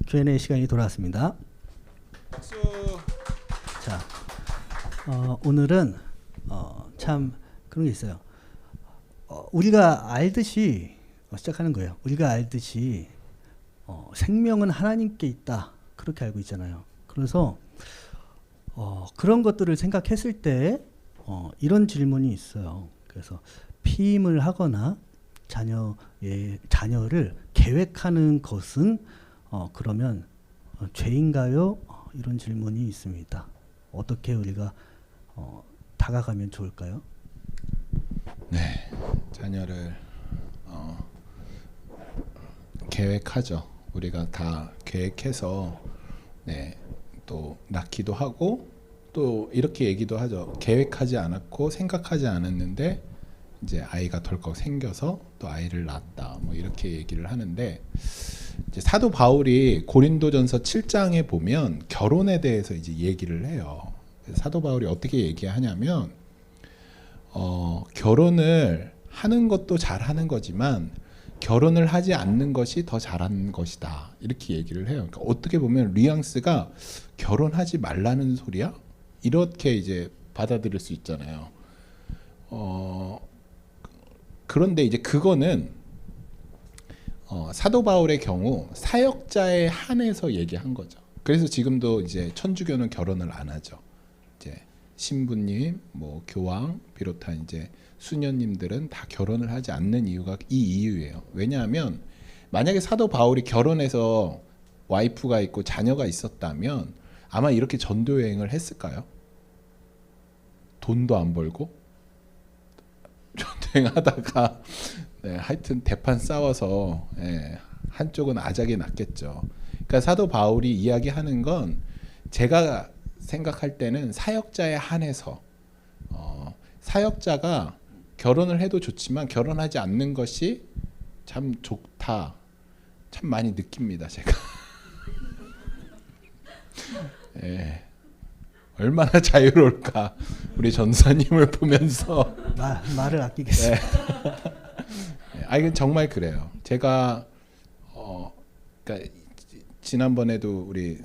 Q&A 시간이 돌아왔습니다. 박수. 자, 오늘은 참 그런 게 있어요. 우리가 알듯이 시작하는 거예요. 우리가 알듯이 생명은 하나님께 있다. 그렇게 알고 있잖아요. 그래서 그런 것들을 생각했을 때 이런 질문이 있어요. 그래서 피임을 하거나 자녀를 계획하는 것은 그러면 죄인가요? 이런 질문이 있습니다. 어떻게 우리가 다가가면 좋을까요? 네, 자녀를 계획하죠. 우리가 다 계획해서 또 낳기도 하고 또 이렇게 얘기도 하죠. 계획하지 않았고 생각하지 않았는데 이제 아이가 덜컥 생겨서 또 아이를 낳았다. 뭐 이렇게 얘기를 하는데 이제 사도 바울이 고린도전서 7장에 보면 결혼에 대해서 이제 얘기를 해요. 사도 바울이 어떻게 얘기하냐면 결혼을 하는 것도 잘하는 거지만 결혼을 하지 않는 것이 더 잘하는 것이다. 이렇게 얘기를 해요. 그러니까 어떻게 보면 뉘앙스가 결혼하지 말라는 소리야? 이렇게 이제 받아들일 수 있잖아요. 그런데 이제 그거는 사도 바울의 경우 사역자에 한해서 얘기한 거죠. 그래서 지금도 이제 천주교는 결혼을 안 하죠. 이제 신부님, 뭐 교황 비롯한 이제 수녀님들은 다 결혼을 하지 않는 이유가 이 이유예요. 왜냐하면 만약에 사도 바울이 결혼해서 와이프가 있고 자녀가 있었다면 아마 이렇게 전도 여행을 했을까요? 돈도 안 벌고 전도 여행하다가 하여튼 대판 싸워서 한쪽은 아작이 났겠죠. 그러니까 사도 바울이 이야기하는 건 제가 생각할 때는 사역자에 한해서 사역자가 결혼을 해도 좋지만 결혼하지 않는 것이 참 좋다. 참 많이 느낍니다, 제가. 얼마나 자유로울까 우리 전사님을 보면서 말을 아끼겠습니다. 이건 정말 그래요. 제가 그러니까 지난번에도 우리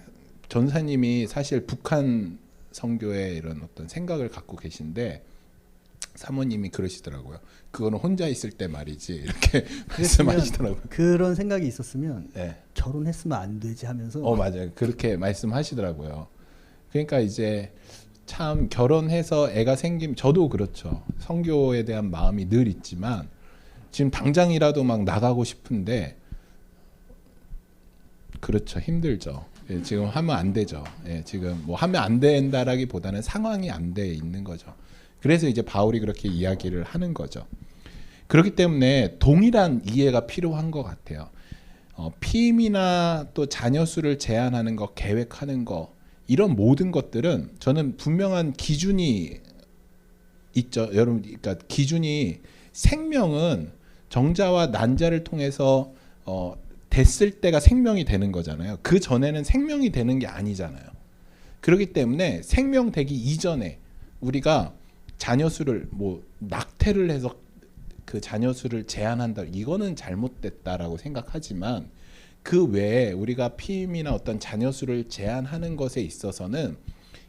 전사님이 사실 북한 선교의 이런 어떤 생각을 갖고 계신데 사모님이 그러시더라고요. 그거는 혼자 있을 때 말이지 이렇게 말씀하시더라고요. 그런 생각이 있었으면 결혼했으면 안 되지 하면서 맞아요. 그렇게 말씀하시더라고요. 그러니까 이제 참 결혼해서 애가 생기면 저도 그렇죠. 선교에 대한 마음이 늘 있지만 지금 당장이라도 막 나가고 싶은데 그렇죠. 힘들죠. 지금 하면 안 되죠. 지금 뭐 하면 안 된다라기보다는 상황이 안 돼 있는 거죠. 그래서 이제 바울이 그렇게 이야기를 하는 거죠. 그렇기 때문에 동일한 이해가 필요한 것 같아요. 피임이나 또 자녀 수를 제한하는 거, 계획하는 거 이런 모든 것들은 저는 분명한 기준이 있죠. 여러분, 그러니까 기준이 생명은 정자와 난자를 통해서 됐을 때가 생명이 되는 거잖아요. 그 전에는 생명이 되는 게 아니잖아요. 그렇기 때문에 생명되기 이전에 우리가 자녀 수를 뭐 낙태를 해서 그 자녀 수를 제한한다. 이거는 잘못됐다라고 생각하지만 그 외에 우리가 피임이나 어떤 자녀 수를 제한하는 것에 있어서는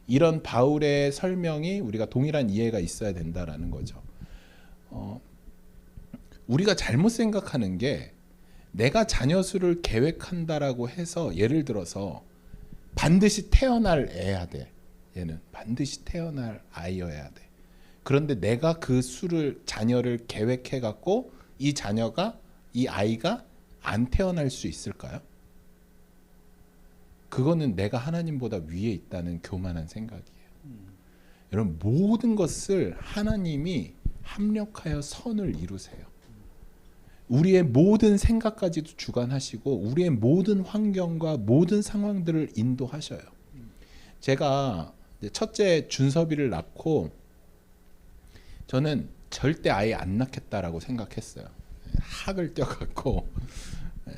이런 바울의 설명이 우리가 동일한 이해가 있어야 된다라는 거죠. 우리가 잘못 생각하는 게 내가 자녀 수를 계획한다라고 해서 예를 들어서 반드시 태어날 애야 돼. 얘는 반드시 태어날 아이여야 돼. 그런데 내가 그 수를 자녀를 계획해 갖고 이 자녀가 이 아이가 안 태어날 수 있을까요? 그거는 내가 하나님보다 위에 있다는 교만한 생각이에요. 여러분 모든 것을 하나님이 합력하여 선을 이루세요. 우리의 모든 생각까지도 주관하시고 우리의 모든 환경과 모든 상황들을 인도하셔요. 제가 첫째 준섭이를 낳고 저는 절대 아예 안 낳겠다라고 생각했어요. 학을 떼어갖고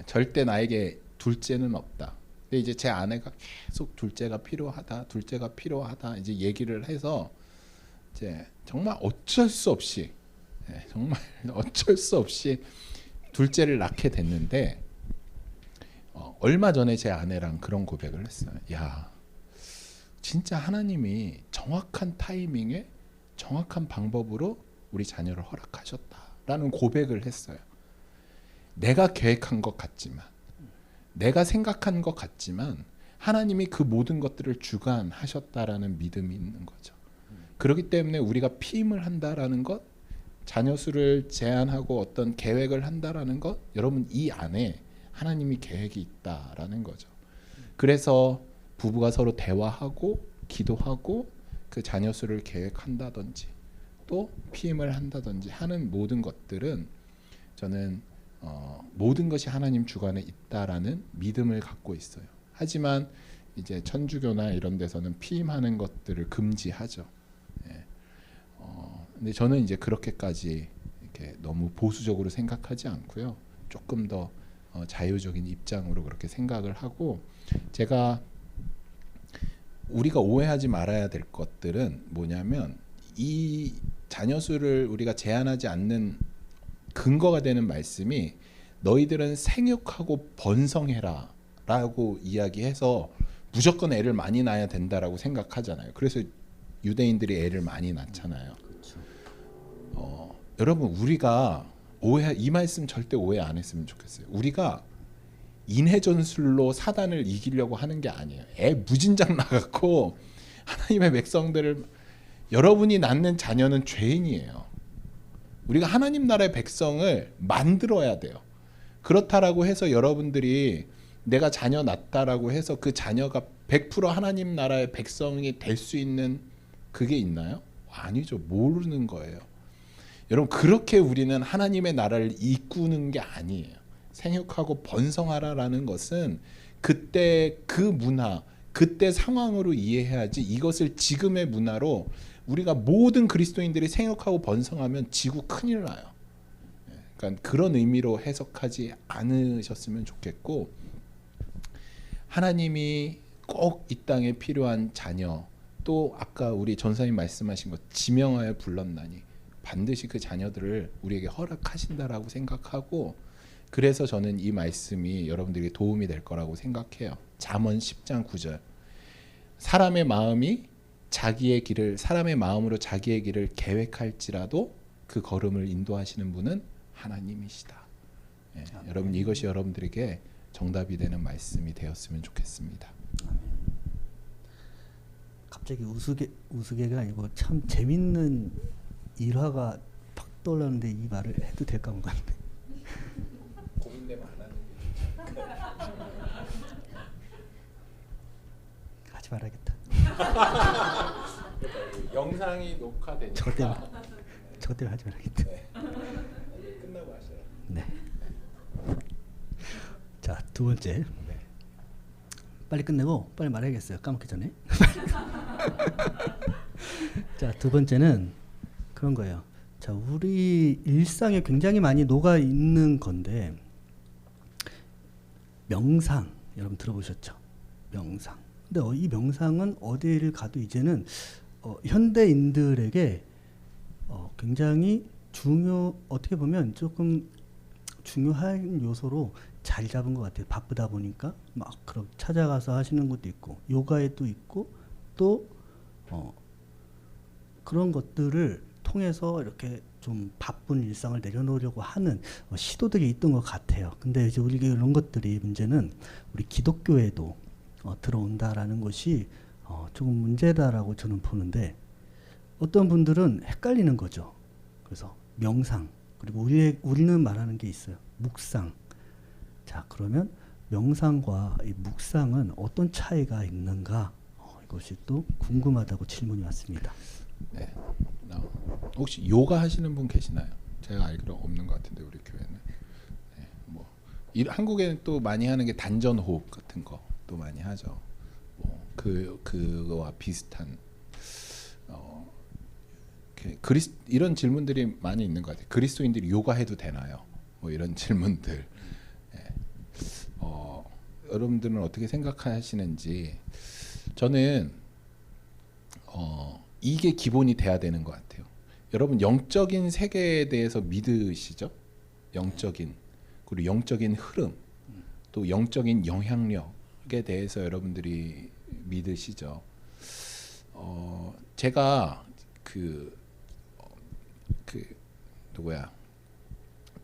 절대 나에게 둘째는 없다. 근데 이제 제 아내가 계속 둘째가 필요하다 이제 얘기를 해서 이제 정말 어쩔 수 없이 둘째를 낳게 됐는데 얼마 전에 제 아내랑 그런 고백을 했어요. 야, 진짜 하나님이 정확한 타이밍에 정확한 방법으로 우리 자녀를 허락하셨다라는 고백을 했어요. 내가 계획한 것 같지만, 내가 생각한 것 같지만 하나님이 그 모든 것들을 주관하셨다라는 믿음이 있는 거죠. 그렇기 때문에 우리가 피임을 한다라는 것, 자녀 수를 제한하고 어떤 계획을 한다라는 것, 여러분 이 안에 하나님이 계획이 있다라는 거죠. 그래서 부부가 서로 대화하고 기도하고 그 자녀 수를 계획한다든지 또 피임을 한다든지 하는 모든 것들은 저는 모든 것이 하나님 주관에 있다라는 믿음을 갖고 있어요. 하지만 이제 천주교나 이런 데서는 피임하는 것들을 금지하죠. 예. 근데 저는 이제 그렇게까지 이렇게 너무 보수적으로 생각하지 않고요. 조금 더 자유적인 입장으로 그렇게 생각을 하고, 제가 우리가 오해하지 말아야 될 것들은 뭐냐면 이 자녀 수를 우리가 제한하지 않는 근거가 되는 말씀이 너희들은 생육하고 번성해라 라고 이야기해서 무조건 애를 많이 낳아야 된다라고 생각하잖아요. 그래서 유대인들이 애를 많이 낳잖아요. 여러분 우리가 이 말씀 절대 오해 안 했으면 좋겠어요. 우리가 인해전술로 사단을 이기려고 하는 게 아니에요. 애 무진장 낳았고 하나님의 백성들을, 여러분이 낳는 자녀는 죄인이에요. 우리가 하나님 나라의 백성을 만들어야 돼요. 그렇다라고 해서 여러분들이 내가 자녀 낳았다라고 해서 그 자녀가 100% 하나님 나라의 백성이 될 수 있는 그게 있나요? 아니죠. 모르는 거예요. 여러분 그렇게 우리는 하나님의 나라를 이꾸는 게 아니에요. 생육하고 번성하라라는 것은 그때 그 문화, 그때 상황으로 이해해야지, 이것을 지금의 문화로 우리가 모든 그리스도인들이 생육하고 번성하면 지구 큰일 나요. 그러니까 그런 의미로 해석하지 않으셨으면 좋겠고, 하나님이 꼭 이 땅에 필요한 자녀, 또 아까 우리 전사님 말씀하신 것 지명하여 불렀나니 반드시 그 자녀들을 우리에게 허락하신다라고 생각하고, 그래서 저는 이 말씀이 여러분들에게 도움이 될 거라고 생각해요. 잠언 10장 9절. 사람의 마음으로 자기의 길을 계획할지라도 그 걸음을 인도하시는 분은 하나님이시다. 예, 여러분 이것이 여러분들에게 정답이 되는 말씀이 되었으면 좋겠습니다. 갑자기 우스개가 아니고 참 재밌는 일화가 팍 떠올랐는데 이 말을 해도 될까 모르겠네. 고민되면 안 하는 게 하지 말아야겠다. 영상이 녹화되니까 저 때문에 하지 말아야겠다. 네. 끝나고 하셔요. 네. 자, 두 번째. 네. 빨리 끝내고 빨리 말해야겠어요. 까먹기 전에. 자, 두 번째는 그런 거예요. 자, 우리 일상에 굉장히 많이 녹아 있는 건데, 명상 여러분 들어보셨죠? 명상. 근데 이 명상은 어디를 가도 이제는 현대인들에게 굉장히 어떻게 보면 조금 중요한 요소로 잘 잡은 것 같아요. 바쁘다 보니까 막 그렇게 찾아가서 하시는 것도 있고, 요가에도 있고, 또 그런 것들을 통해서 이렇게 좀 바쁜 일상을 내려놓으려고 하는 시도들이 있던 것 같아요. 근데 이제 우리가 이런 것들이 문제는 우리 기독교에도 들어온다라는 것이 조금 문제다라고 저는 보는데, 어떤 분들은 헷갈리는 거죠. 그래서 명상, 그리고 우리는 말하는 게 있어요. 묵상. 자, 그러면 명상과 이 묵상은 어떤 차이가 있는가? 이것이 또 궁금하다고 질문이 왔습니다. 네. 혹시 요가 하시는 분 계시나요? 제가 알기로 없는 것 같은데 우리 교회는. 네, 뭐 한국에는 또 많이 하는 게 단전 호흡 같은 거 또 많이 하죠. 뭐 그거와 비슷한 이런 질문들이 많이 있는 것 같아요. 그리스도인들이 요가 해도 되나요? 뭐 이런 질문들. 네. 여러분들은 어떻게 생각하시는지. 저는 이게 기본이 돼야 되는 것 같아요. 여러분 영적인 세계에 대해서 믿으시죠? 영적인, 그리고 영적인 흐름, 또 영적인 영향력에 대해서 여러분들이 믿으시죠? 제가 그 누구야?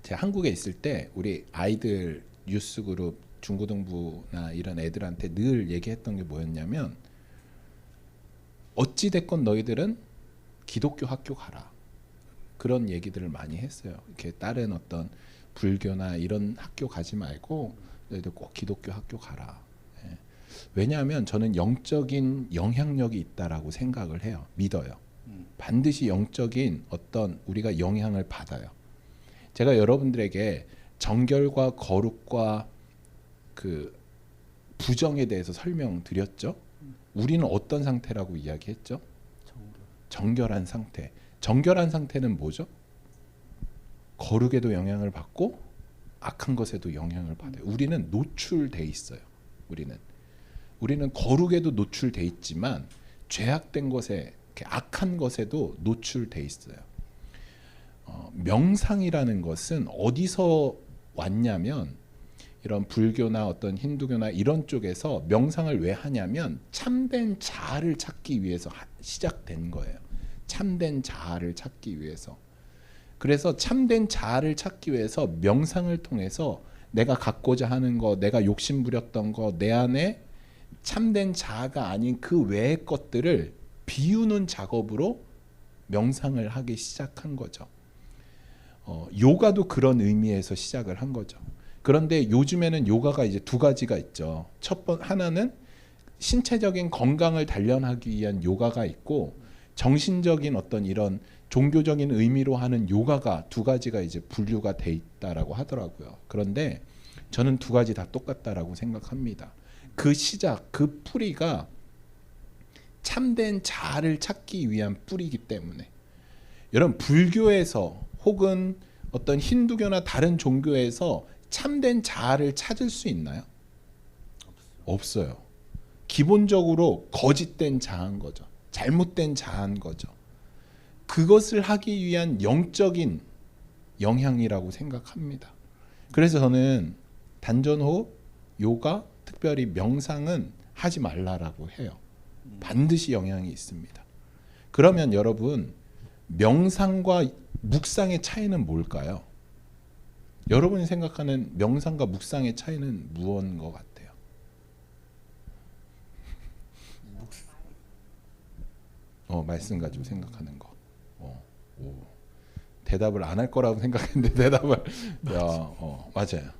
제가 한국에 있을 때 우리 아이들 유스 그룹 중고등부나 이런 애들한테 늘 얘기했던 게 뭐였냐면, 어찌 됐건 너희들은 기독교 학교 가라, 그런 얘기들을 많이 했어요. 이렇게 다른 어떤 불교나 이런 학교 가지 말고 너희들 꼭 기독교 학교 가라. 예. 왜냐하면 저는 영적인 영향력이 있다라고 생각을 해요. 믿어요. 반드시 영적인 어떤 우리가 영향을 받아요. 제가 여러분들에게 정결과 거룩과 그 부정에 대해서 설명드렸죠. 우리는 어떤 상태라고 이야기했죠? 정결한 상태. 정결한 상태는 뭐죠? 거룩에도 영향을 받고 악한 것에도 영향을 받아요. 우리는 노출돼 있어요. 우리는 거룩에도 노출돼 있지만 죄악된 것에, 악한 것에도 노출돼 있어요. 명상이라는 것은 어디서 왔냐면, 이런 불교나 어떤 힌두교나 이런 쪽에서 명상을 왜 하냐면 참된 자아를 찾기 위해서 시작된 거예요. 참된 자아를 찾기 위해서. 그래서 참된 자아를 찾기 위해서 명상을 통해서 내가 갖고자 하는 거, 내가 욕심 부렸던 거, 내 안에 참된 자아가 아닌 그 외의 것들을 비우는 작업으로 명상을 하기 시작한 거죠. 요가도 그런 의미에서 시작을 한 거죠. 그런데 요즘에는 요가가 이제 두 가지가 있죠. 하나는 신체적인 건강을 단련하기 위한 요가가 있고, 정신적인 어떤 이런 종교적인 의미로 하는 요가가 두 가지가 이제 분류가 돼 있다라고 하더라고요. 그런데 저는 두 가지 다 똑같다라고 생각합니다. 그 시작, 그 뿌리가 참된 자아를 찾기 위한 뿌리이기 때문에, 여러분 불교에서 혹은 어떤 힌두교나 다른 종교에서 참된 자아를 찾을 수 있나요? 없어요. 기본적으로 거짓된 자아인 거죠. 잘못된 자아인 거죠. 그것을 하기 위한 영적인 영향이라고 생각합니다. 그래서 저는 단전호흡, 요가, 특별히 명상은 하지 말라라고 해요. 반드시 영향이 있습니다. 그러면 여러분, 명상과 묵상의 차이는 뭘까요? 여러분이 생각하는 명상과 묵상의 차이는 무엇인 것 같아요? 말씀 가지고 생각하는 거. 대답을 안 할 거라고 생각했는데 대답을 맞아요.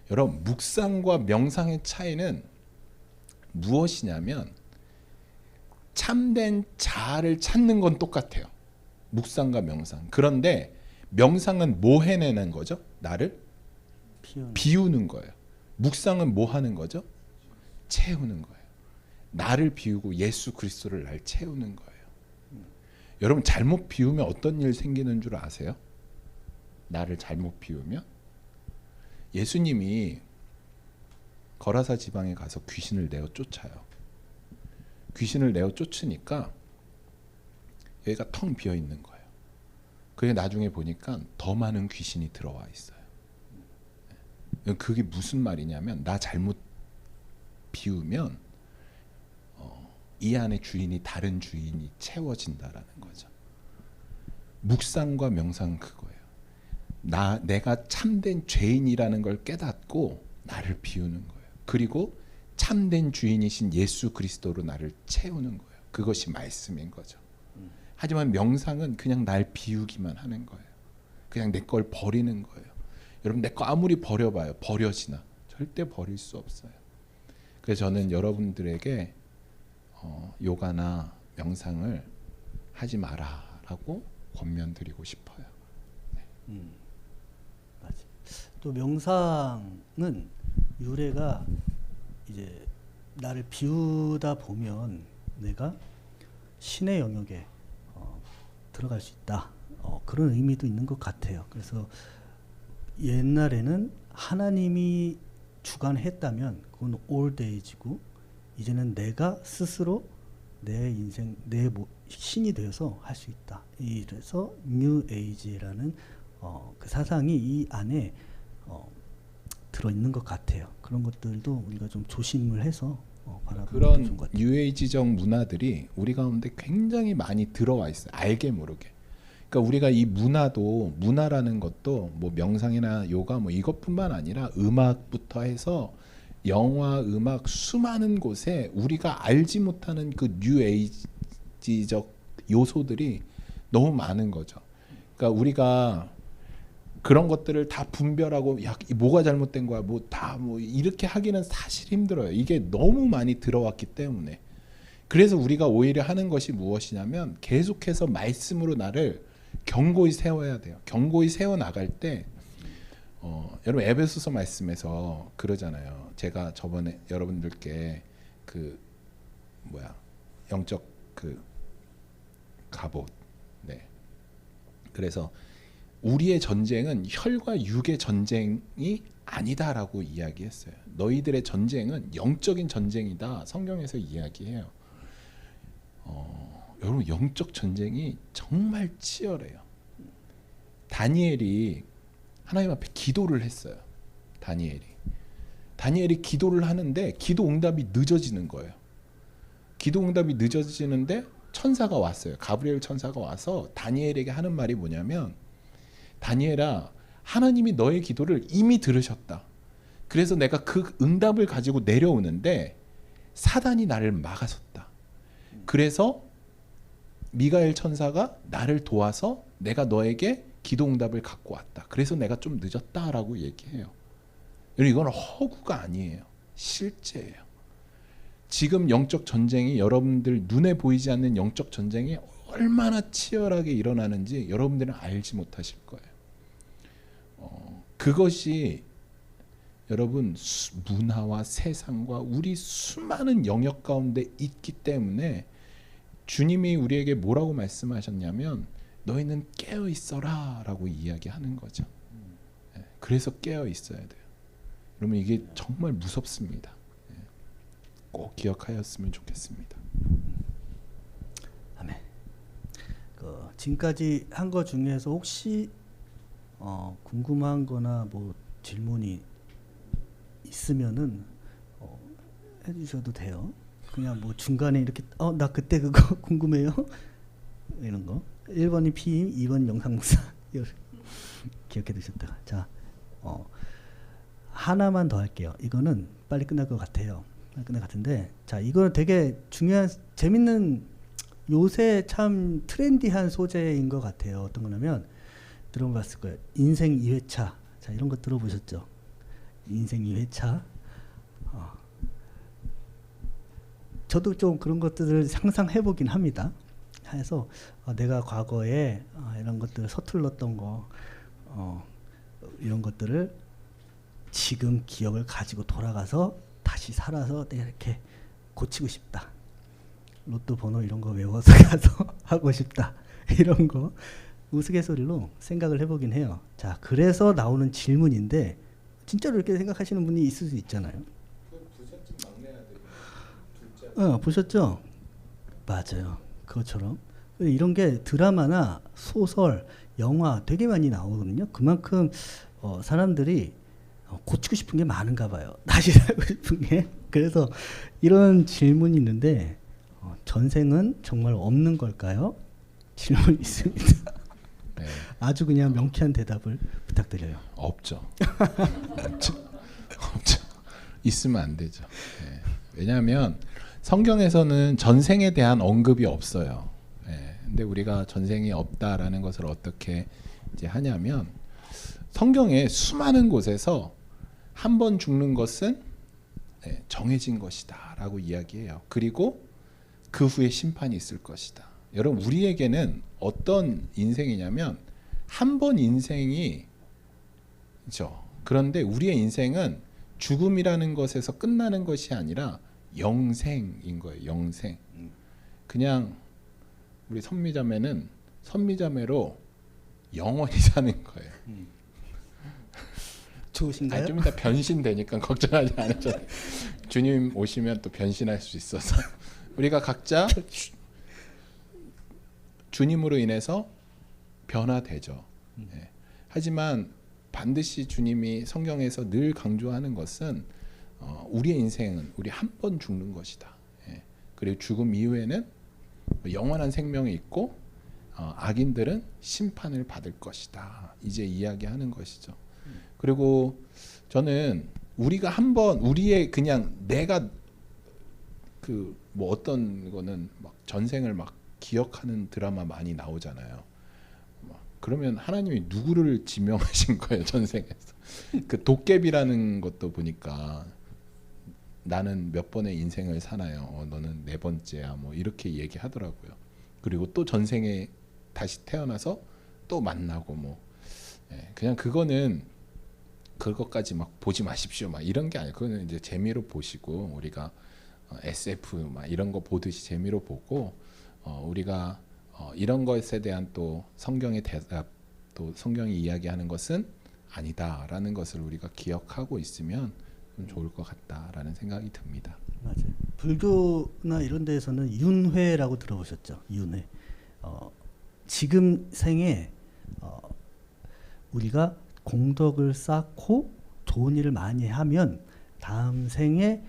여러분, 묵상과 명상의 차이는 무엇이냐면, 참된 자아를 찾는 건 똑같아요. 묵상과 명상. 그런데 명상은 뭐 해내는 거죠? 나를 비우는 거예요. 묵상은 뭐 하는 거죠? 채우는 거예요. 나를 비우고 예수 그리스도를 날 채우는 거예요. 여러분, 잘못 비우면 어떤 일 생기는 줄 아세요? 나를 잘못 비우면 예수님이 거라사 지방에 가서 귀신을 내어 쫓아요. 귀신을 내어 쫓으니까 여기가 텅 비어 있는 거예요. 그게 나중에 보니까 더 많은 귀신이 들어와 있어요. 그게 무슨 말이냐면, 나 잘못 비우면 이 안에 주인이 다른 주인이 채워진다라는 거죠. 묵상과 명상은 그거예요. 내가 참된 죄인이라는 걸 깨닫고 나를 비우는 거예요. 그리고 참된 주인이신 예수 그리스도로 나를 채우는 거예요. 그것이 말씀인 거죠. 하지만 명상은 그냥 날 비우기만 하는 거예요. 그냥 내 걸 버리는 거예요. 여러분, 내 거 아무리 버려봐요. 버려지나? 절대 버릴 수 없어요. 그래서 저는 여러분들에게 요가나 명상을 하지 마라라고 권면드리고 싶어요. 네. 맞아. 또 명상은 유래가 이제 나를 비우다 보면 내가 신의 영역에 들어갈 수 있다. 그런 의미도 있는 것 같아요. 그래서 옛날에는 하나님이 주관했다면 그건 올데이지고, 이제는 내가 스스로 내 인생, 내 신이 되어서 할 수 있다. 이래서 뉴 에이지라는 그 사상이 이 안에 들어 있는 것 같아요. 그런 것들도 우리가 좀 조심을 해서 바라보는 게 그런 좋은 것 같아요. 뉴에이지적 문화들이 우리 가운데 굉장히 많이 들어와 있어요. 알게 모르게. 그러니까 우리가 이 문화라는 것도 뭐 명상이나 요가 뭐 이것뿐만 아니라 음악부터 해서 영화, 음악 수많은 곳에 우리가 알지 못하는 그 뉴에이지적 요소들이 너무 많은 거죠. 그러니까 우리가 그런 것들을 다 분별하고 야, 뭐가 잘못된 거야, 뭐 다 뭐 이렇게 하기는 사실 힘들어요. 이게 너무 많이 들어왔기 때문에. 그래서 우리가 오히려 하는 것이 무엇이냐면 계속해서 말씀으로 나를 경고히 세워야 돼요. 경고히 세워 나갈 때 여러분 에베소서 말씀에서 그러잖아요. 제가 저번에 여러분들께 그 영적 그 갑옷. 네. 그래서 우리의 전쟁은 혈과 육의 전쟁이 아니다라고 이야기했어요. 너희들의 전쟁은 영적인 전쟁이다. 성경에서 이야기해요. 여러분 영적 전쟁이 정말 치열해요. 다니엘이 하나님 앞에 기도를 했어요. 다니엘이 기도를 하는데 기도 응답이 늦어지는 거예요. 기도 응답이 늦어지는데 천사가 왔어요. 가브리엘 천사가 와서 다니엘에게 하는 말이 뭐냐면 다니엘아, 하나님이 너의 기도를 이미 들으셨다. 그래서 내가 그 응답을 가지고 내려오는데 사단이 나를 막아섰다. 그래서 미가엘 천사가 나를 도와서 내가 너에게 기도 응답을 갖고 왔다. 그래서 내가 좀 늦었다라고 얘기해요. 이건 허구가 아니에요. 실제예요. 지금 영적 전쟁이 여러분들 눈에 보이지 않는 영적 전쟁이 얼마나 치열하게 일어나는지 여러분들은 알지 못하실 거예요. 그것이 여러분 문화와 세상과 우리 수많은 영역 가운데 있기 때문에 주님이 우리에게 뭐라고 말씀하셨냐면 너희는 깨어 있어라 라고 이야기하는 거죠. 그래서 깨어 있어야 돼요. 그러면 이게 정말 무섭습니다. 꼭 기억하였으면 좋겠습니다. 아멘. 지금까지 한 것 중에서 혹시 궁금한 거나 뭐 질문이 있으면은 해주셔도 돼요. 그냥 뭐 중간에 이렇게 나 그때 그거 궁금해요 이런 거. 1번이 피임, 2번 영상목사 기억해 두셨다가. 자, 하나만 더 할게요. 이거는 빨리 끝날 것 같아요. 끝날 것 같은데, 자, 이거는 되게 중요한 재밌는 요새 참 트렌디한 소재인 것 같아요. 어떤 거냐면 들어봤을 거예요. 인생 2회차. 자, 이런 거 들어보셨죠? 인생 2회차. 저도 좀 그런 것들을 상상해 보긴 합니다. 해서 내가 과거에 이런 것들을 서툴렀던 거, 이런 것들을 지금 기억을 가지고 돌아가서 다시 살아서 내가 이렇게 고치고 싶다. 로또 번호 이런 거 외워서 가서 하고 싶다. 이런 거 우스갯소리로 생각을 해보긴 해요. 자, 그래서 나오는 질문인데 진짜로 이렇게 생각하시는 분이 있을 수 있잖아요. 보셨죠? 맞아요. 그것처럼 이런 게 드라마나 소설, 영화 되게 많이 나오거든요. 그만큼 사람들이 고치고 싶은 게 많은가 봐요. 다시 살고 싶은 게. 그래서 이런 질문이 있는데 전생은 정말 없는 걸까요? 질문이 있습니다. 네. 아주 그냥 명쾌한 대답을 부탁드려요. 없죠. 없죠. 있으면 안 되죠. 네. 왜냐하면 성경에서는 전생에 대한 언급이 없어요. 네. 근데 우리가 전생이 없다라는 것을 어떻게 이제 하냐면 성경의 수많은 곳에서 한 번 죽는 것은 정해진 것이다라고 이야기해요. 그리고 그 후에 심판이 있을 것이다. 여러분 우리에게는 어떤 인생이냐면 한 번 인생이 그렇죠. 그런데 우리의 인생은 죽음이라는 것에서 끝나는 것이 아니라 영생인 거예요. 영생. 그냥 우리 선미자매는 선미자매로 영원히 사는 거예요. 좋으신가요? 좀 이따 변신되니까 걱정하지 않으셔도 주님 오시면 또 변신할 수 있어서 우리가 각자 주님으로 인해서 변화되죠. 하지만 반드시 주님이 성경에서 늘 강조하는 것은 우리의 인생은 우리 한 번 죽는 것이다. 예. 그리고 죽음 이후에는 영원한 생명이 있고 악인들은 심판을 받을 것이다. 이제 이야기하는 것이죠. 그리고 저는 우리가 한번 우리의 그냥 내가 그 뭐 어떤 거는 막 전생을 막 기억하는 드라마 많이 나오잖아요. 그러면 하나님이 누구를 지명하신 거예요, 전생에서? 그 도깨비라는 것도 보니까 나는 몇 번의 인생을 사나요? 너는 네 번째야. 뭐 이렇게 얘기하더라고요. 그리고 또 전생에 다시 태어나서 또 만나고 뭐 그냥 그거는 그것까지 막 보지 마십시오. 막 이런 게 아니고 그거는 이제 재미로 보시고 우리가 SF 막 이런 거 보듯이 재미로 보고 우리가 이런 것에 대한 또 성경의 대답 또 성경이 이야기하는 것은 아니다라는 것을 우리가 기억하고 있으면 좀 좋을 것 같다라는 생각이 듭니다. 맞아요. 불교나 이런 데에서는 윤회라고 들어보셨죠? 윤회. 지금 생에 우리가 공덕을 쌓고 좋은 일을 많이 하면 다음 생에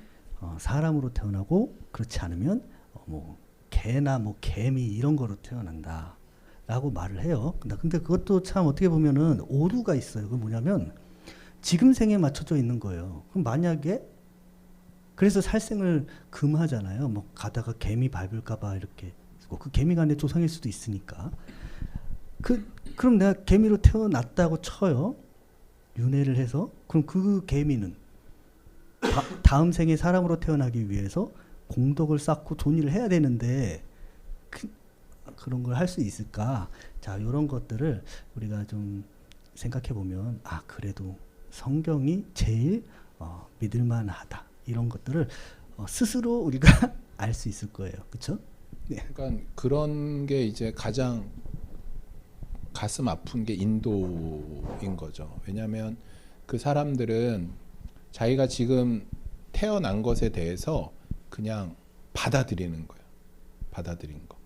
사람으로 태어나고 그렇지 않으면 뭐 개나 뭐 개미 이런 거로 태어난다라고 말을 해요. 근데 그것도 참 어떻게 보면은 오류가 있어요. 그 뭐냐면 지금 생에 맞춰져 있는 거예요. 그럼 만약에 그래서 살생을 금하잖아요. 뭐 가다가 개미 밟을까봐 이렇게 그 개미가 내 조상일 수도 있으니까. 그럼 내가 개미로 태어났다고 쳐요. 윤회를 해서 그럼 그 개미는 다음 생에 사람으로 태어나기 위해서 공덕을 쌓고 좋은 일을 해야 되는데 그런 걸 할 수 있을까? 자, 이런 것들을 우리가 좀 생각해 보면 그래도 성경이 제일 믿을만하다. 이런 것들을 스스로 우리가 알 수 있을 거예요. 그렇죠? 네. 그러니까 그런 게 이제 가장 가슴 아픈 게 인도인 거죠. 왜냐하면 그 사람들은 자기가 지금 태어난 것에 대해서 그냥 받아들이는 거예요. 받아들인 거.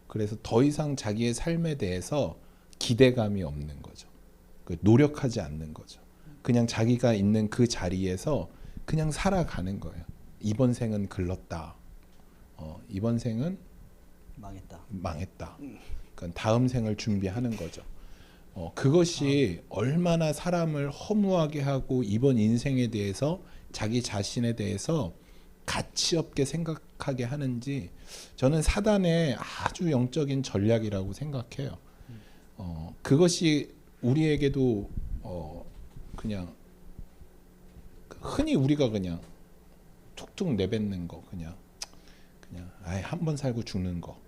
그래서 더 이상 자기의 삶에 대해서 기대감이 없는 거죠. 노력하지 않는 거죠. 그냥 자기가 있는 그 자리에서 그냥 살아가는 거예요. 이번 생은 글렀다. 이번 생은 망했다. 그러니까 다음 생을 준비하는 거죠. 그것이 얼마나 사람을 허무하게 하고 이번 인생에 대해서 자기 자신에 대해서 가치 없게 생각하게 하는지 저는 사단의 아주 영적인 전략이라고 생각해요. 그것이 우리에게도 그냥 흔히 우리가 그냥 툭툭 내뱉는 거 그냥 아예 한 번 살고 죽는 거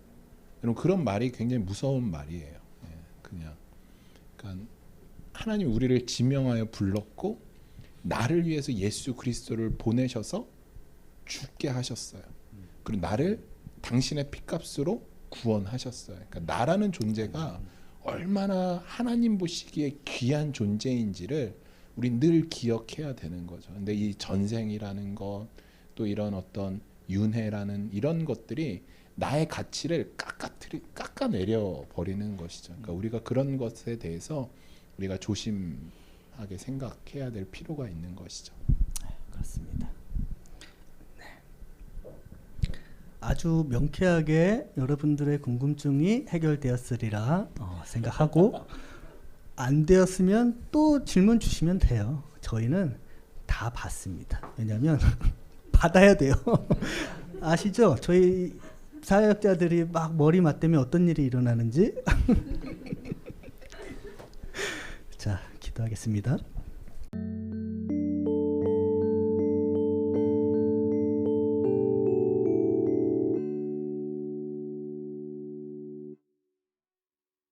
그런 말이 굉장히 무서운 말이에요. 그러니까 하나님 우리를 지명하여 불렀고 나를 위해서 예수 그리스도를 보내셔서 죽게 하셨어요. 그리고 나를 당신의 피값으로 구원하셨어요. 그러니까 나라는 존재가 얼마나 하나님 보시기에 귀한 존재인지를 우리 늘 기억해야 되는 거죠. 근데 이 전생이라는 것, 또 이런 어떤 윤회라는 이런 것들이 나의 가치를 깎아내려 버리는 것이죠. 그러니까 우리가 그런 것에 대해서 우리가 조심하게 생각해야 될 필요가 있는 것이죠. 그렇습니다. 네. 아주 명쾌하게 여러분들의 궁금증이 해결되었으리라 생각하고 안 되었으면 또 질문 주시면 돼요. 저희는 다 받습니다. 왜냐하면 받아야 돼요. 아시죠? 저희 사역자들이 막 머리 맞대면 어떤 일이 일어나는지. 자, 기도하겠습니다.